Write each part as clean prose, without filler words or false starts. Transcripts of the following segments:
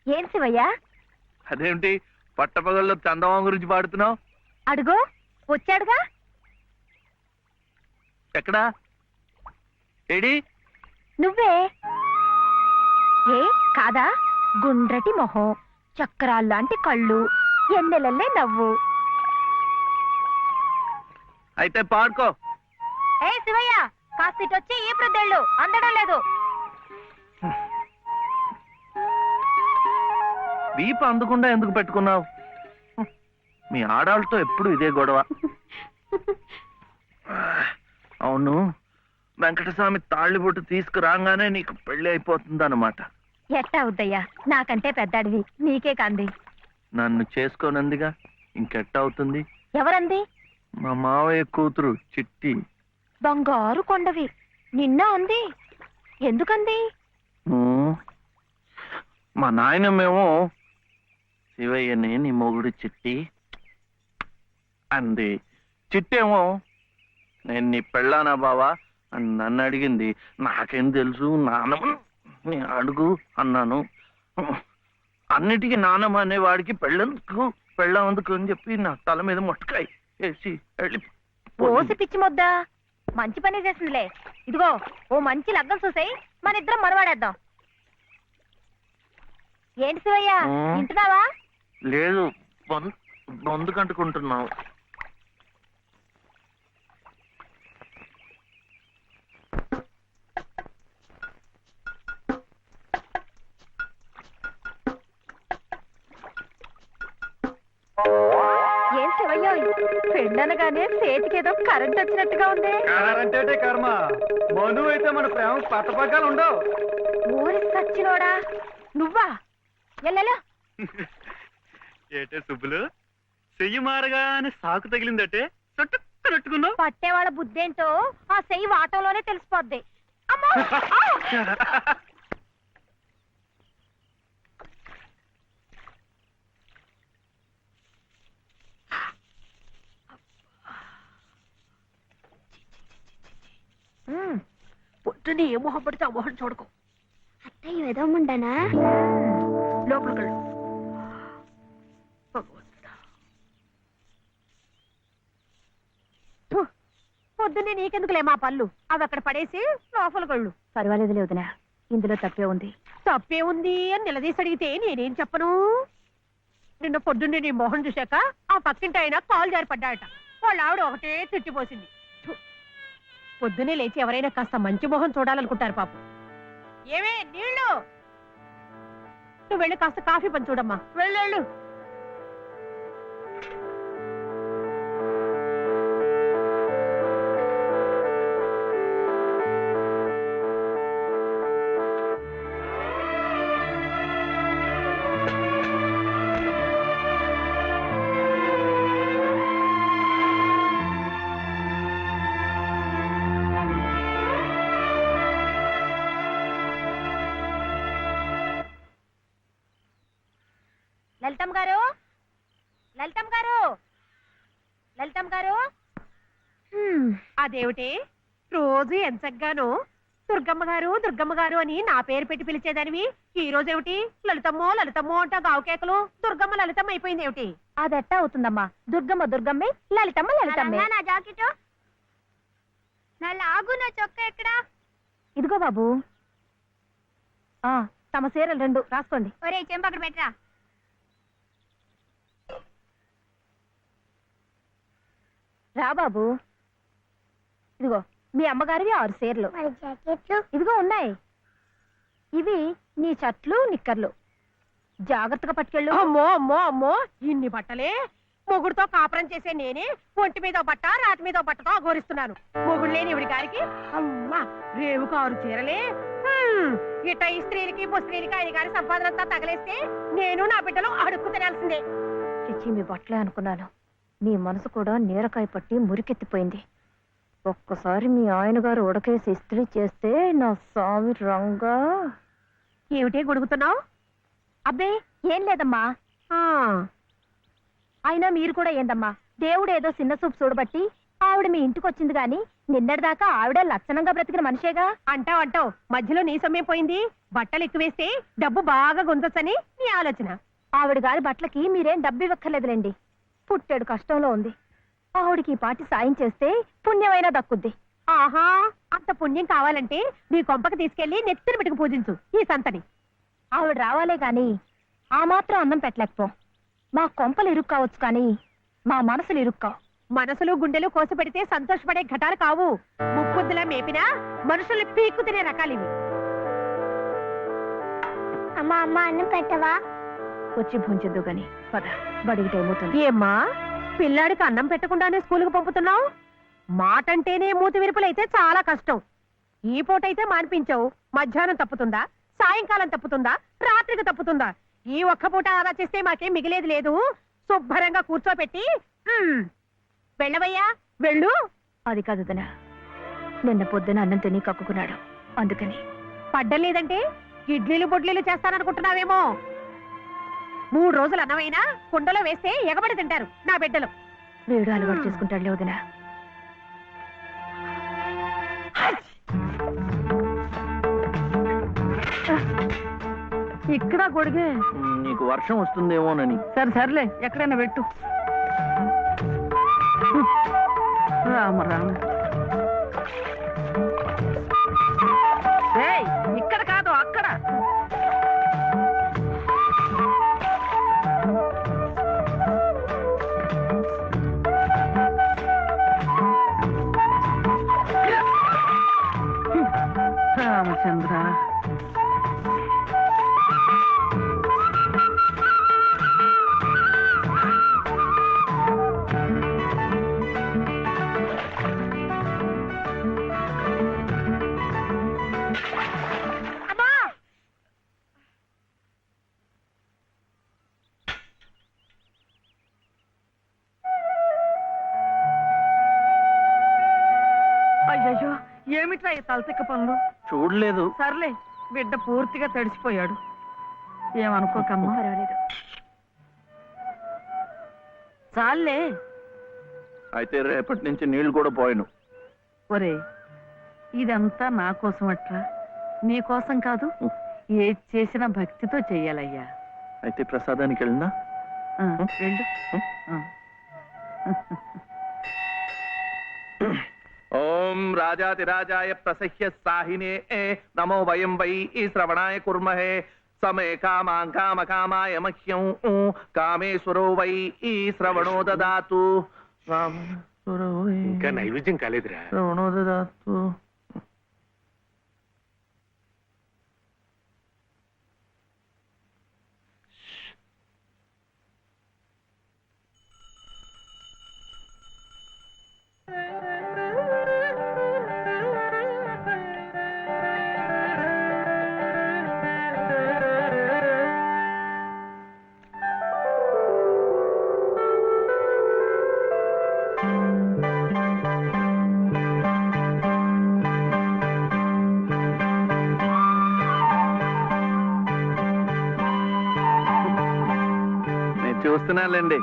ఏం శివయ్యా? అదేమిటి పట్టపగల్లో చందమామ గురించి పాడుతున్నావు? అడుగో వచ్చాడుగా. ఎక్కడా? ఏడి? నువ్వే. ఏ కాదా? గుండ్రటి మొహం, చక్రాల్లాంటి కళ్ళు, ఎన్నెలల్లే నవ్వు. అయితే పాడుకో. ఏ శివయ్య, కాస్తిటొచ్చి ఈ ప్రద్దెళ్ళు అందడం లేదు. వీపు అందకుండా ఎందుకు పెట్టుకున్నావు? మీ ఆడాళ్ళతో ఎప్పుడు ఇదే గొడవ. అవును, వెంకటస్వామి తాళ్ళిబొట్టు తీసుకురాగానే నీకు పెళ్లి అయిపోతుంది అన్నమాట. ఎట్టా అవుద్దయ్యా, నాకంటే పెద్దాడివి, నీకే కంది. నన్ను చేసుకోనందిగా, ఇంకెట్ట అవుతుంది? ఎవరంది? మా మావయ్య కూతురు చిట్టి. బంగారు కొండవి, నిన్న అంది. ఎందుకంది? మా నాయనమేమో శివయ్యని నీ మొగుడు చిట్టి అంది. చిట్టేమో నేను నీ పెళ్ళానా బావా అని నన్ను అడిగింది. నాకేం తెలుసు, నానమ్మ అడుగు అన్నాను. అన్నిటికీ నానమ్మ అనేవాడికి పెళ్ళందుకు పెళ్ళందుకు అని చెప్పి నా తల మీద మొట్టకాయ వేసి పోసి పిచ్చి మొద్దా, మంచి పని చేసిందిలే. ఇదిగో ఓ మంచి లగ్గం చూసాయి, మన ఇద్దరం మనవాడేద్దాం. ఏంటి శివయ్య, వింటున్నావా? లేదు, బొందు కంటుకుంటున్నావు. ఏం శివయ్య, పెళ్ళనగానే చేతికేదో కరెంట్ వచ్చినట్టుగా ఉంది. కరెంట్ అంటే కర్మ, మను అయితే మన ప్రేమ పట్టపగ్గాలు ఉండవు. ఊరి సచ్చినోడా నువ్వా? ఎల్లెలో ఏటే సుబ్బులు, చెయ్యి మారగానే సాకు తగిలిందటే చుట్టుకున్నట్టుకున్నావు. పట్టేవాళ్ళ బుద్ధేంటో ఆ చెయ్యి వాటంలోనే తెలిసిపోద్ది. అమ్మో! పొద్దునే ఏ మొహం పడితే ఆ మొహం చూడకు. అత్తయ్య ఏదో ముండనా లోపలికి పొద్దున్నే నీకెందుకులే మా పళ్ళు, అవి అక్కడ పడేసి లోపలికి వెళ్ళు. పర్వాలేదులే వదినా, ఇందులో తప్పే ఉంది. తప్పే ఉంది అని నిలదీసి అడిగితే నేనేం చెప్పను? నిన్న పొద్దున్నే నీ మొహం చూశాక ఆ పక్కింటి ఆయన కాలు జారిపడ్డాయట. వాళ్ళ ఆవిడ ఒకటే తిట్టిపోసింది. పొద్దునే లేచి ఎవరైనా కాస్త మంచి మొహం చూడాలనుకుంటారు పాపం. ఏమే నీళ్ళు, నువ్వు వెళ్ళి కాస్త కాఫీ పని చూడమ్మా, వెళ్ళు. లలితమ్మ గారు, లలితమ్మ గారు, లలితమ్మ గారు. అదేమిటి రోజు ఎంచగ్గాను దుర్గమ్మ గారు దుర్గమ్మ గారు అని నా పేరు పెట్టి పిలిచేదానివి, ఈ రోజేమిటి లలితమ్మో లలితమ్మో అంటా గావుకేకలు దుర్గమ్మ లలితమ్మ అయిపోయింది ఏమిటి? అదెట్టా అవుతుందమ్మా, దుర్గమ్మ దుర్గమ్మే, లలితమ్మ లలితమ్మే. నా జాకెట్, నా లాగు, నా చొక్కా ఎక్కడా? ఇదిగో బాబు, తమ చీరలు 2 రాసుకోండి. ఒరే చెంప అక్కడ పెట్టరా. రా బాబు, ఇదిగో మీ అమ్మగారివి 6 చీరలు. ఇదిగో ఉన్నాయి, ఇవి నీ చట్లు నిక్కర్లు, జాగ్రత్తగా పట్టుకెళ్ళు. అమ్మో అమ్మో అమ్మో, ఇన్ని బట్టలే? మొగుడుతో కాపురం చేసే నేనే ఒంటి మీద బట్ట రాతి మీద బట్టతో అఘోరిస్తున్నాను. మొగుడు లేని ఇవిడి గారికి అమ్మా రేవుకు 6 చీరలే. ఇట్ట ఈ స్త్రీలకి ముస్త్రీలకి ఆయన గారి సంపాదనంతా తగలేస్తే నేను నా బిడ్డలు అడుక్కు తినాల్సిందే. చిచ్చి, మీ బట్టలే అనుకున్నాను. మీ మనసు కూడా నీరకాయ పట్టి మురికెత్తిపోయింది. ఒక్కసారి మీ ఆయన గారు ఉడకేసి ఇస్త్రీ చేస్తే నా స్వామి రంగా. ఏమిటే గొడుగుతున్నావు? అబ్బే ఏం లేదమ్మా. అయినా మీరు కూడా ఏందమ్మా, దేవుడు ఏదో చిన్న చూపు చూడబట్టి ఆవిడ మీ ఇంటికి వచ్చింది గాని నిన్నటిదాకా ఆవిడ లక్షణంగా బ్రతికిన మనిషేగా. అంటావు మధ్యలో నీ సమయం పోయింది. బట్టలు ఎక్కువేస్తే డబ్బు బాగా గుంజొచ్చని నీ ఆలోచన. ఆవిడ గారి బట్టలకి మీరేం డబ్బు ఇవ్వక్కర్లేదులేండి. పుట్టాడు కష్టంలో ఉంది. ఆవిడికి ఈ పాటి సాయం చేస్తే పుణ్యమైనా దక్కుద్ది. ఆహా, అంత పుణ్యం కావాలంటే నీ కొంపకి తీసుకెళ్లి నెత్తిన పెట్టుకు పూజించు ఈ సంతని. ఆవిడ రావాలే గాని ఆ మాత్రం అన్నం పెట్టలేకపో. మా కొంపలు ఇరుక్కు కావచ్చు కానీ మా మనసులు ఇరుక్కావు. మనసులు గుండెలు కోసి పెడితే సంతోషపడే ఘటాలు కావు. ముక్కుద్దులా మేపినా మనుషుల్ని పీక్కు తినే రకాలివి. అమ్మా అమ్మ అన్నం పెట్టవా? వచ్చి భుంచద్దు గాని పద, బడికి టైం అవుతుంది. ఏమ్మా, పిల్లాడికి అన్నం పెట్టకుండానే స్కూల్కి పంపుతున్నావు? మాటంటేనే మూతి విరుపులైతే చాలా కష్టం. ఈ పూటైతే మానిపించావు, మధ్యాహ్నం తప్పుతుందా, సాయంకాలం తప్పుతుందా, రాత్రికి తప్పుతుందా? ఈ ఒక్క పూట ఆదా చేస్తే మాకేం మిగిలేదు లేదు. శుభ్రంగా కూర్చోపెట్టి వెళ్ళవయ్యా, వెళ్ళు. అది కాదు వదినా, నిన్న పొద్దున అన్నం తిని కక్కుకున్నాడు, అందుకని. పడ్డం లేదంటే ఇడ్లీలు బొడ్లీలు చేస్తాననుకుంటున్నావేమో. 3 రోజులు అన్నమైనా కుండలో వేస్తే ఎగబడి తింటారు నా బిడ్డలు. వేడు అలవాటు చేసుకుంటాడులే వదినా. ఇక్కడ గొడిగే. నీకు వర్షం వస్తుందేమోనని. సరే సర్లే, ఎక్కడైనా పెట్టు. రామ రామ. ఇక్కడ కాదు, అక్కడ. రామచంద్ర, అయ్యయ్యో, ఏమిట్రా ఈ తలతిక్క పనులు? చూడలేదు. సర్లే, బిడ్డ పూర్తిగా తడిసిపోయాడు, ఏమనుకోకమ్మా. పర్వాలేదు. చాలే. అయితే రేపటి నుంచి నీళ్లు కూడా పోయాను. ఒరే, ఇదంతా నా కోసం అట్లా, నీ కోసం కాదు. ఏది చేసినా భక్తితో చెయ్యాలయ్యా. అయితే ప్రసాదానికి వెళ్ళినా వెళ్ళు. ఓం రాజాతిరాజాయ ప్రసహ్య సాహినే నమో వయం వై శ్రవణాయ కుర్మహే సమే కామాం కామకామాయ మహ్యం కామేశ్వరో వై శ్రవణో దదాతు. ఇంకా నైవేద్యం కాలేదురా. శ్రవణో దదాతు. చూస్తున్నానులేండి,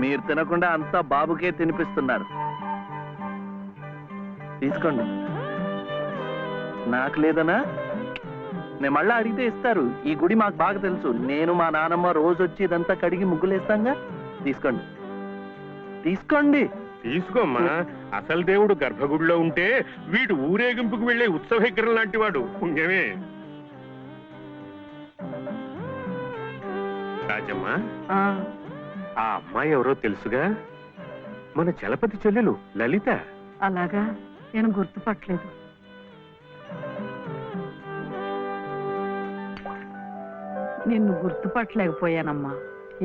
మీరు తినకుండా అంతా బాబుకే తినిపిస్తున్నారు. తీసుకోండి. నాకు లేదనా? నేను మళ్ళా అడిగితే ఇస్తారు. ఈ గుడి మాకు బాగా తెలుసు. నేను మా నానమ్మ రోజు వచ్చి ఇదంతా కడిగి ముగ్గులేస్తాంగా. తీసుకోండి, తీసుకోండి. తీసుకోమ్మా. అసలు దేవుడు గర్భగుడిలో ఉంటే వీడు ఊరేగింపుకు వెళ్లే ఉత్సవ విగ్రహం లాంటి వాడు. పుణ్యమే. రాజమ్మా, ఆ అమ్మాయి ఎవరో తెలుసుగా? మన చలపతి చెల్లెలు లలిత. అలాగా, నేను గుర్తుపట్టలేదు. నిన్ను గుర్తుపట్టలేకపోయానమ్మా,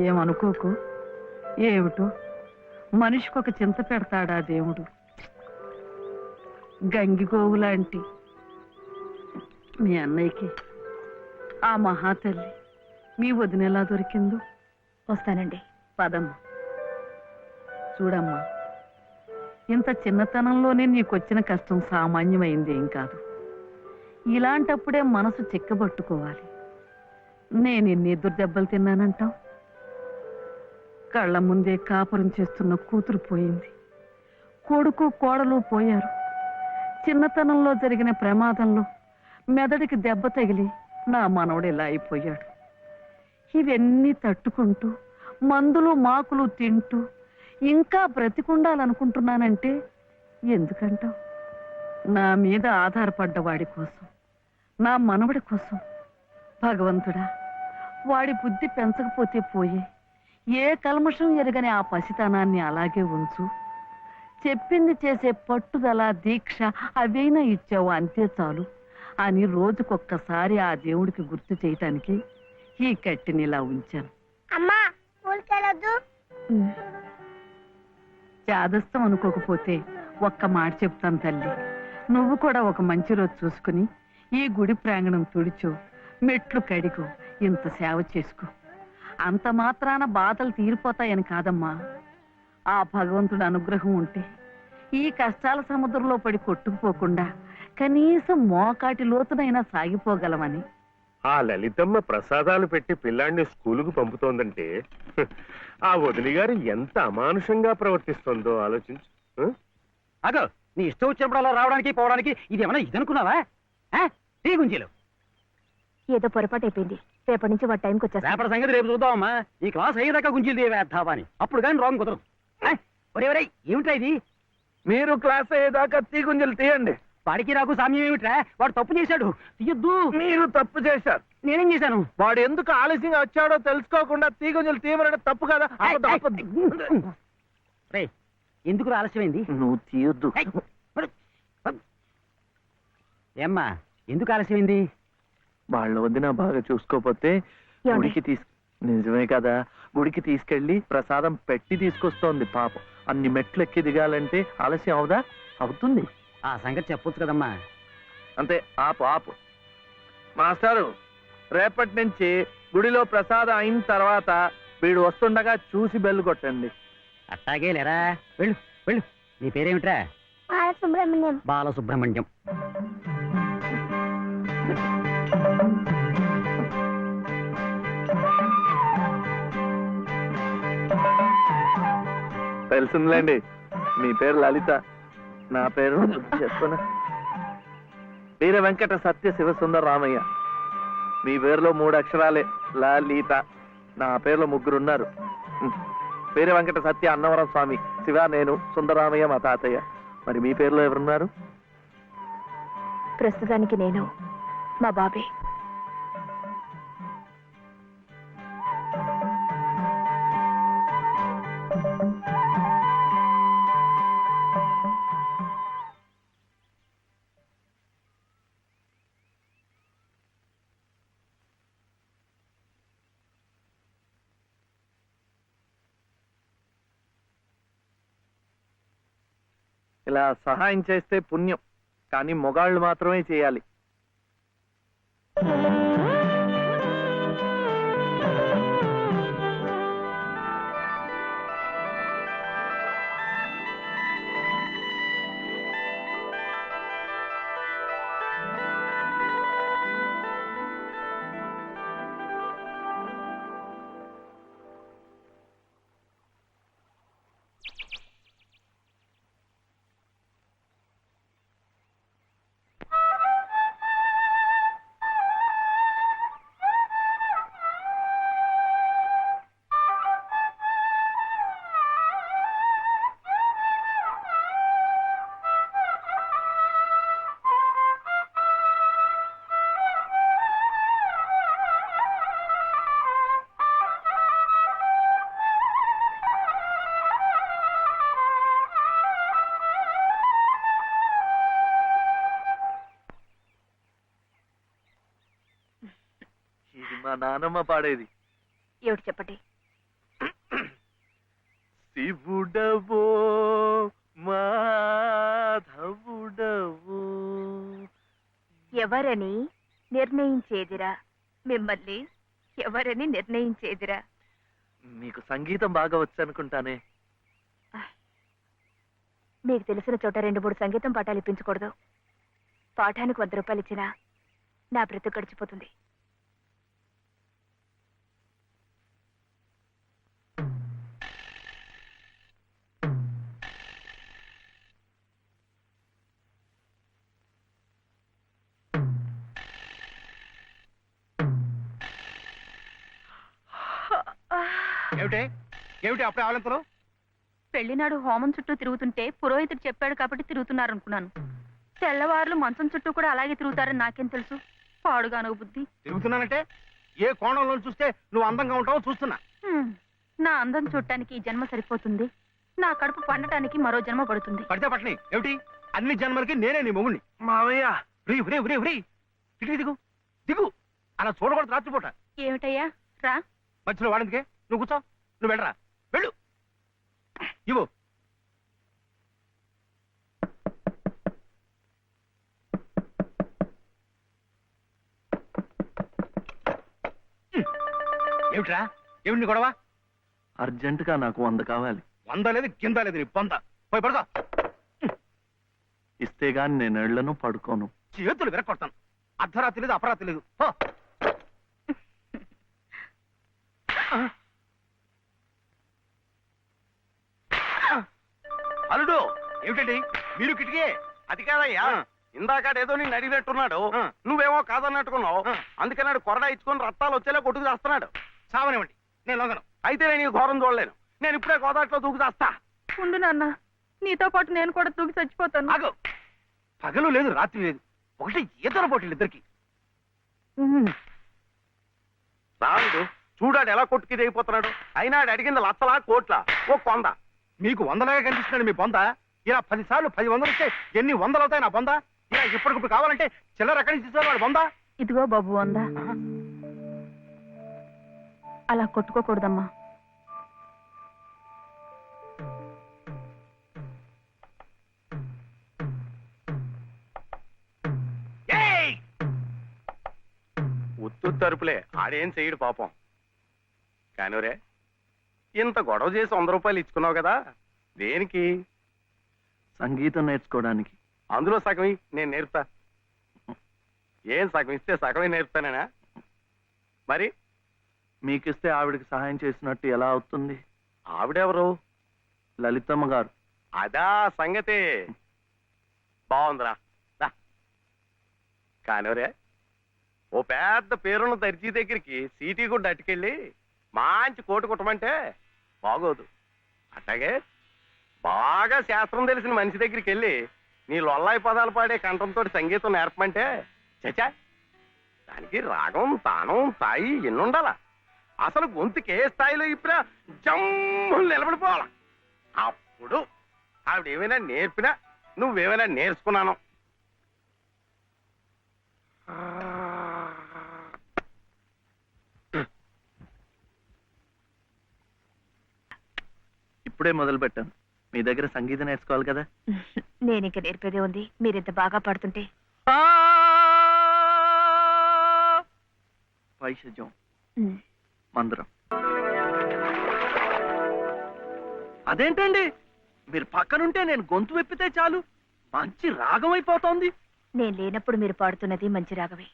ఏమనుకోకు. ఏమిటో మనిషికొక చింత పెడతాడా దేవుడు. గంగిగోవు లాంటి మీ అన్నయ్యకి ఆ మహాతల్లి మీ వదినెలా దొరికిందో. వస్తానండి. పదమ్మా. చూడమ్మా, ఇంత చిన్నతనంలోనే నీకొచ్చిన కష్టం సామాన్యమైంది ఏం కాదు. ఇలాంటప్పుడే మనసు చిక్కబట్టుకోవాలి. నేను ఎన్ని ఎదురు దెబ్బలు తిన్నానంటావు? కళ్ళ ముందే కాపురం చేస్తున్న కూతురు పోయింది, కొడుకు కోడలు పోయారు. చిన్నతనంలో జరిగిన ప్రమాదంలో మెదడికి దెబ్బ తగిలి నా మనవడు ఇలా అయిపోయాడు. ఇవన్నీ తట్టుకుంటూ మందులు మాకులు తింటూ ఇంకా బ్రతికుండాలనుకుంటున్నానంటే ఎందుకంటావు? నా మీద ఆధారపడ్డ వాడి కోసం, నా మనవడి కోసం. భగవంతుడా, వాడి బుద్ధి పెంచకపోతే పోయే, ఏ కల్మషం ఎరగని ఆ పసితనాన్ని అలాగే ఉంచు. చెప్పింది చేసే పట్టుదల, దీక్ష అవైనా ఇచ్చావు, అంతే చాలు అని రోజుకొక్కసారి ఆ దేవుడికి గుర్తు చేయటానికి ఈ కట్టిని ఇలా ఉంచాను. అమ్మా ఊరికెళ్ళొద్దు. చాదస్తం అనుకోకపోతే ఒక్క మాట చెప్తాను తల్లి. నువ్వు కూడా ఒక మంచి రోజు చూసుకుని ఈ గుడి ప్రాంగణం తుడిచో, మెట్లు కడిగో, ఇంత సేవ చేసుకో. అంత మాత్రాన బాధలు తీరిపోతాయని కాదమ్మా. ఆ భగవంతుడి అనుగ్రహం ఉంటే ఈ కష్టాల సముద్రంలో పడి కొట్టుకుపోకుండా కనీసం మోకాటి లోతునైనా సాగిపోగలమని. ఆ లలితమ్మ ప్రసాదాలు పెట్టి పిల్లాడిని స్కూలుకు పంపుతోందంటే ఆ వదిలి గారు ఎంత అమానుషంగా ప్రవర్తిస్తోందో ఆలోచించు. అగో, నీ ఇష్టం వచ్చినప్పుడు అలా రావడానికి పోవడానికి ఇది ఏమన్నా ఇదనుకున్నావా? టీ గుంజీలు ఏదో పొరపాటు అయిపోయింది. రేపటి నుంచి వాడి టైంకి వచ్చేస్తా. రేపటి సంగతి రేపు చూద్దామమ్మా. ఈ క్లాస్ అయ్యేదాకా గుంజీలు తీవేద్దావా అని, అప్పుడు కానీ రాంగ్ కుదరదు. ఒరే ఒరే, ఏమిట్రా ఇది? మీరు క్లాస్ అయ్యేదాకా తీగుంజలు తీయండి. వాడికి నాకు సామ్యం ఏమిట్రా? వాడు తప్పు చేశాడు, తీయొద్దు. మీరు తప్పు చేశారు. నేనేం చేశాను? వాడు ఎందుకు ఆలస్యంగా వచ్చాడో తెలుసుకోకుండా తీగుంజలు తీయమనడం తప్పు కదా. రే, ఎందుకు ఆలస్యమైంది? నువ్వు తీయొద్దు. ఏమ్మా, ఎందుకు ఆలస్యమైంది? వాళ్ళ వదిన బాగా చూసుకోపోతే గుడికి నిజమే కదా, గుడికి తీసుకెళ్లి ప్రసాదం పెట్టి తీసుకొస్తోంది పాపం. అన్ని మెట్లు ఎక్కి దిగాలంటే ఆలస్యం అవుదా? అవుతుంది. ఆ సంగతి చెప్పొచ్చు కదమ్మా. అంతే, ఆపు ఆపు. మాస్టారు, రేపటి నుంచి గుడిలో ప్రసాదం అయిన తర్వాత వీడు వస్తుండగా చూసి బెల్లు కొట్టండి. అట్టాగే లేరా, వెళ్ళు వెళ్ళు. నీ పేరేమిట్రా? బాలసుబ్రహ్మణ్యం. బాలసుబ్రహ్మణ్యం. తెలిసిందిలేండి, మీ పేరు లలిత, నా పేరు చెప్పున వీర వెంకట సత్య శివసుందర రామయ్య. మీ పేరులో 3 అక్షరాలే, లలిత. నా పేరులో 3 ఉన్నారు. వీర వెంకట సత్య అన్నవరం స్వామి, శివ నేను, సుందరరామయ్య మా తాతయ్య. మరి మీ పేరులో ఎవరున్నారు? ప్రస్తుతానికి నేను, మా బాబే. ఇలా సహాయం చేస్తే పుణ్యం, కానీ మొగాళ్ళు మాత్రమే చేయాలి. ఇది మా నానమ్మ పాడేది. ఏమిటి చెప్పండి. శివుడవో మాధవుడవో ఎవరని నిర్ణయించేదిరా, మిమ్మల్ని ఎవరని నిర్ణయించేదిరా. మీకు సంగీతం బాగా వచ్చు అనుకుంటానే. మీకు తెలిసిన చోట 2-3 సంగీతం పాఠాలు ఇప్పించకూడదు. పాఠానికి 100 రూపాయలు ఇచ్చినా నా బ్రతుకు గడిచిపోతుంది. ఏమిటి ఏమిటి అప్పుడే ఆవలింతలు? పెళ్లినాడు హోమం చుట్టూ తిరుగుతుంటే పురోహితుడు చెప్పాడు కాబట్టి తిరుగుతున్నారు అనుకున్నాను. తెల్లవారులు మంచం చుట్టూ కూడా అలాగే తిరుగుతారని నాకేం తెలుసు. పాడుగాను బుద్ధి. తిరుగుతున్నానంటే ఏ కోణంలో చూస్తే నువ్వు అందంగా ఉంటావో చూస్తున్నా. నా అందం చూడటానికి ఈ జన్మ సరిపోతుంది. నా కడుపు పండటానికి మరో జన్మ పడుతుంది. పడితే పట్టని ఏమిటి? అన్ని జన్మలకి నేనే నీ మొగుణ్ణి. మావయ్య ఫ్రీ ఫ్రీ ఫ్రీ ఫ్రీ దిగు దిగు దిగు. అలా చూడకూడదు రాత్రిపూట. ఏమిటయ్యా రా. మధ్యలో వాడిందికే నువ్వు కూర్చో. నువ్వు వెళ్ళరా, వెళ్ళు. ఇవ్వు. ఏమిట్రా, ఏమిటి నీ గొడవ? అర్జెంటుగా నాకు 100 కావాలి. 100 లేదు కింద లేదు నీ పొంద. పోయి పడుకో. ఇస్తే గాని నేను ఎళ్లను, పడుకోను. చేతులు విరక్కొడతాను. అర్ధరాత్రి లేదు అపరాత్రి లేదు. పో. అల్లుడు ఏమిటండి మీరు కిటికీ? అది కాదయ్యా, ఇందాక ఏదో నేను అడిగినట్టున్నాడు. నువ్వేమో కాదన్నట్టుకున్నావు. అందుకన్నాడు కొరడా ఇచ్చుకొని రక్తాలు వచ్చేలా కొట్టుకు చేస్తున్నాడు. సావనివ్వండి, నేను లొంగను. అయితే నేను ఈ ఘోరం చూడలేను. నేను ఇప్పుడే గోదాట్లో దూకు చేస్తా. ఉండు నాన్న, నీతో పాటు నేను కూడా దూకి చచ్చిపోతాను. ఆగు. పగలు లేదు రాత్రి లేదు, ఒకటి ఈతల పోటీలు ఇద్దరికి. రాముడు చూడాడు ఎలా కొట్టుకి దిగిపోతున్నాడు. అయినా ఆడు అడిగింది లచ్చలా కోట్ల ఓ కొంద. మీకు 100లాగా కనిపిస్తున్నాడు మీ బొంద. ఇలా 10 సార్లు 10 వందలు వస్తే ఎన్ని 100 అవుతాయి నా బొంద? ఇలా ఇప్పటికిప్పుడు కావాలంటే చిల్లర ఎక్కడి నుంచి ఇస్తారు వాడు బొంద? ఇదిగో బాబు అందా. అలా కొట్టుకోకూడదమ్మా. ఉత్తు తరుపులే, ఆడేం చెయ్యడు పాపం. కానివరే, ఇంత గొడవ చేసి 100 రూపాయలు ఇచ్చుకున్నావు కదా, దేనికి? సంగీతం నేర్చుకోవడానికి. అందులో సగం నేను నేర్పుతా. ఏం సగం ఇస్తే సగమే నేర్పుతానేనా? మరి మీకిస్తే ఆవిడకి సహాయం చేసినట్టు ఎలా అవుతుంది? ఆవిడెవరు? లలితమ్మ గారు. అదా సంగతి. బాగుందిరా. కానివరే, ఓ పెద్ద పేరున్న దర్జీ దగ్గరికి సీటీ కూడా అట్టుకెళ్ళి మంచి కోటు కుట్టమంటే బాగోదు. అట్లాగే బాగా శాస్త్రం తెలిసిన మనిషి దగ్గరికి వెళ్ళి నీ లొల్లాయి పదాలు పాడే కంఠంతో సంగీతం నేర్పమంటే చచా, దానికి రాగం తానం తాయి ఎన్నుండాలా. అసలు గొంతుకి ఏ స్థాయిలో ఇప్పుడా జమ్ము నిలబడిపోవాలా. అప్పుడు ఆవిడేమైనా నేర్పినా నువ్వేమైనా నేర్చుకున్నాను. ఇప్పుడే మొదలు పెట్టాను. మీ దగ్గర సంగీతం నేర్చుకోవాలి కదా. నేను ఇంక నేర్పేదే ఉంది. మీరింత బాగా పాడుతుంటే. వైషజ్యం, మందరం. అదేంటండి, మీరు పక్కనుంటే నేను గొంతు వెప్పితే చాలు మంచి రాగం అయిపోతోంది. నేను లేనప్పుడు మీరు పాడుతున్నది మంచి రాగమే.